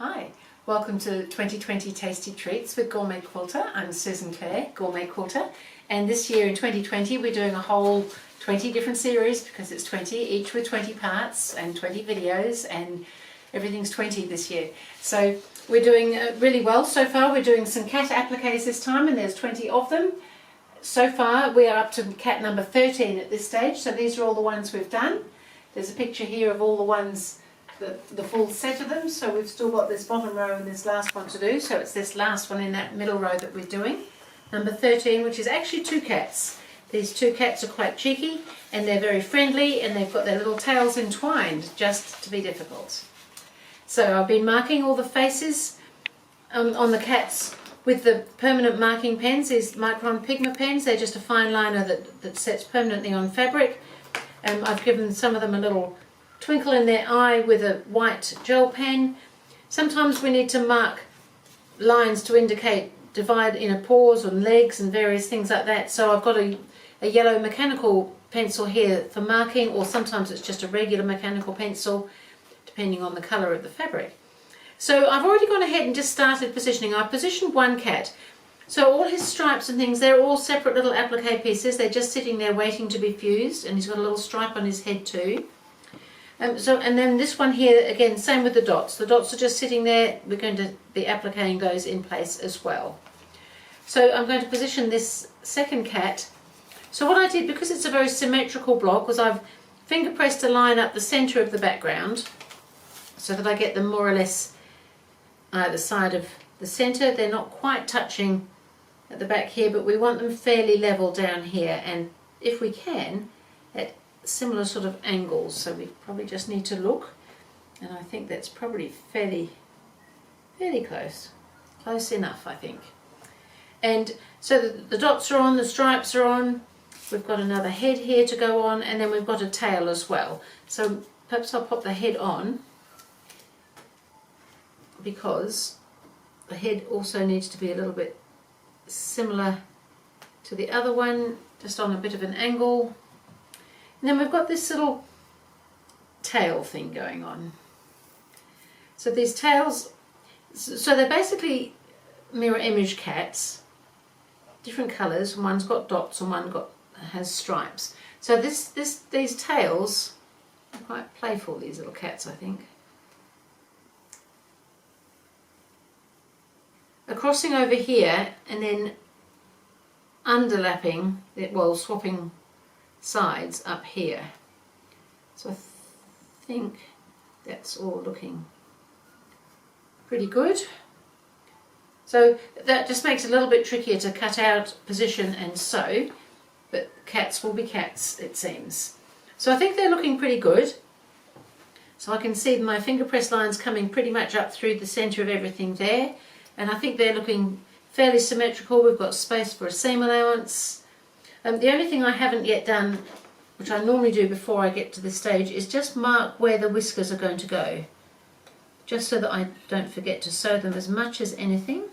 Hi, welcome to 2020 Tasty Treats with GourmetQuilter. I'm Susan Clare, GourmetQuilter, and this year in 2020 we're doing a whole 20 different series because it's 20, each with 20 parts and 20 videos, and everything's 20 this year. So we're doing really well so far. We're doing some cat appliques this time, and there's 20 of them. So far we are up to cat number 13 at this stage, so these are all the ones we've done. There's a picture here of all the ones, the full set of them, so we've still got this bottom row and this last one to do, so it's this last one in that middle row that we're doing, number 13, which is actually two cats. These two cats are quite cheeky and they're very friendly, and they've got their little tails entwined just to be difficult. So I've been marking all the faces on the cats with the permanent marking pens, these Micron Pigma pens. They're just a fine liner that sets permanently on fabric. I've given some of them a little twinkle in their eye with a white gel pen. Sometimes we need to mark lines to indicate divide inner paws and legs and various things like that. So I've got a yellow mechanical pencil here for marking, or sometimes it's just a regular mechanical pencil depending on the colour of the fabric. So I've already gone ahead and just started positioning. I've positioned one cat. So all his stripes and things, they're all separate little applique pieces. They're just sitting there waiting to be fused, and he's got a little stripe on his head too. And then this one here, again, same with the dots. The dots are just sitting there. We're going to be appliquing those in place as well. So I'm going to position this second cat. So what I did, because it's a very symmetrical block, was I've finger pressed a line up the centre of the background so that I get them more or less either side of the centre. They're not quite touching at the back here, but we want them fairly level down here, and if we can, at similar sort of angles. So we probably just need to look, and I think that's probably fairly close enough, I think. And so the dots are on, the stripes are on, we've got another head here to go on, and then we've got a tail as well. So perhaps I'll pop the head on, because the head also needs to be a little bit similar to the other one, just on a bit of an angle. And then we've got this little tail thing going on. So these tails, so they're basically mirror image cats, different colours. One's got dots and one has stripes. So these tails are quite playful, these little cats, I think. A crossing over here and then underlapping, well, swapping sides up here. So I think that's all looking pretty good. So that just makes it a little bit trickier to cut out, position and sew, but cats will be cats, it seems. So I think they're looking pretty good. So I can see my finger press lines coming pretty much up through the centre of everything there, and I think they're looking fairly symmetrical. We've got space for a seam allowance. The only thing I haven't yet done, which I normally do before I get to this stage, is just mark where the whiskers are going to go, just so that I don't forget to sew them as much as anything.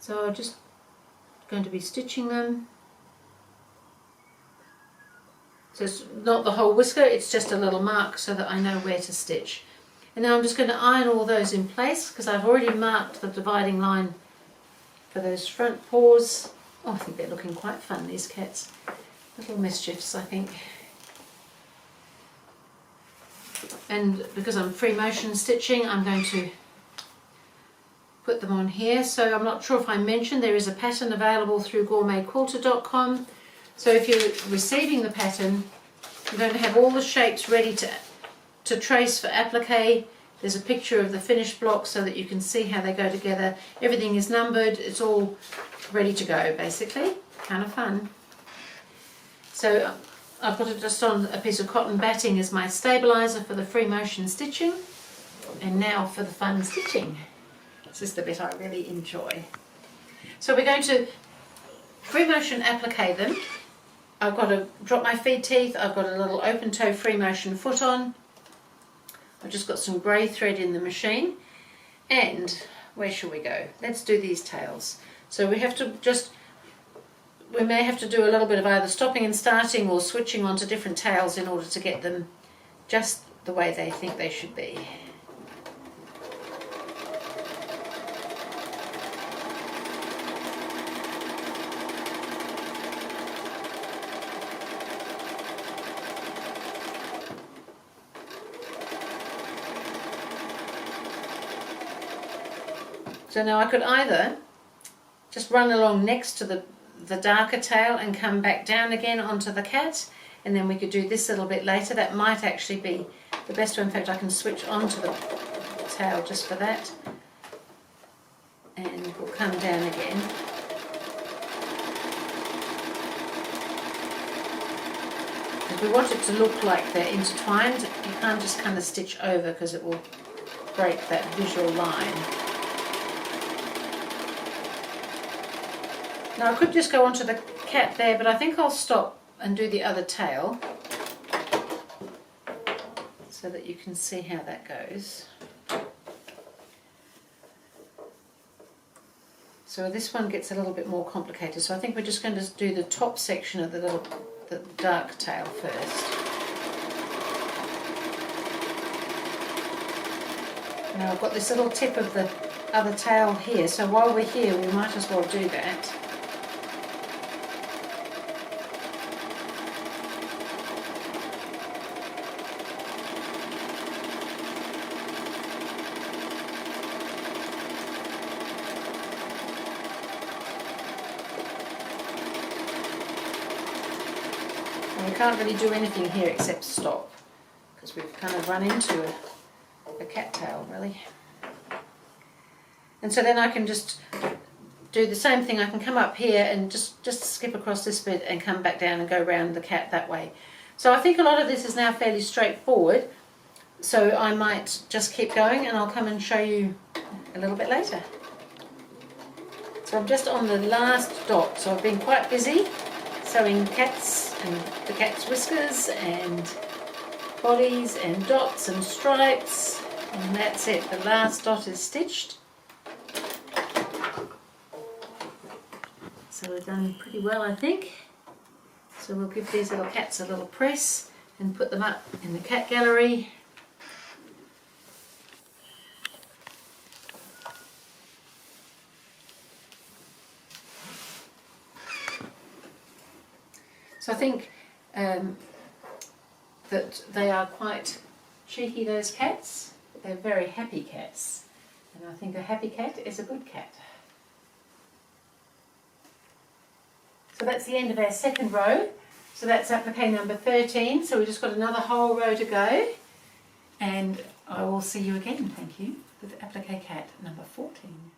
So I'm just going to be stitching them. So it's not the whole whisker, it's just a little mark so that I know where to stitch. And now I'm just going to iron all those in place, because I've already marked the dividing line for those front paws. Oh, I think they're looking quite fun, these cats. Little mischiefs, I think. And because I'm free motion stitching, I'm going to put them on here. So I'm not sure if I mentioned there is a pattern available through GourmetQuilter.com. So if you're receiving the pattern, you're going to have all the shapes ready to trace for applique. There's a picture of the finished block so that you can see how they go together. Everything is numbered, it's all ready to go basically. Kind of fun. So I've got it just on a piece of cotton batting as my stabiliser for the free motion stitching. And now for the fun stitching. This is the bit I really enjoy. So we're going to free motion applique them. I've got to drop my feed teeth, I've got a little open toe free motion foot on. I've just got some grey thread in the machine, and where shall we go? Let's do these tails. So we may have to do a little bit of either stopping and starting or switching onto different tails in order to get them just the way they think they should be. So now I could either just run along next to the darker tail and come back down again onto the cat, and then we could do this a little bit later. That might actually be the best way. In fact, I can switch onto the tail just for that, and we'll come down again. If we want it to look like they're intertwined, you can't just kind of stitch over because it will break that visual line. Now I could just go onto the cat there, but I think I'll stop and do the other tail so that you can see how that goes. So this one gets a little bit more complicated, so I think we're just going to do the top section of the dark tail first. Now I've got this little tip of the other tail here, so while we're here we might as well do that. And we can't really do anything here except stop, because we've kind of run into a cattail really. And so then I can just do the same thing. I can come up here and just skip across this bit and come back down and go around the cat that way. So I think a lot of this is now fairly straightforward, so I might just keep going and I'll come and show you a little bit later. So I'm just on the last dot, so I've been quite busy sewing cats and the cat's whiskers and bodies and dots and stripes, and that's it. The last dot is stitched. So we've done pretty well, I think. So we'll give these little cats a little press and put them up in the cat gallery. So I think that they are quite cheeky, those cats. They're very happy cats, and I think a happy cat is a good cat. So that's the end of our second row. So that's applique number 13. So we've just got another whole row to go, and I will see you again, thank you, with applique cat number 14.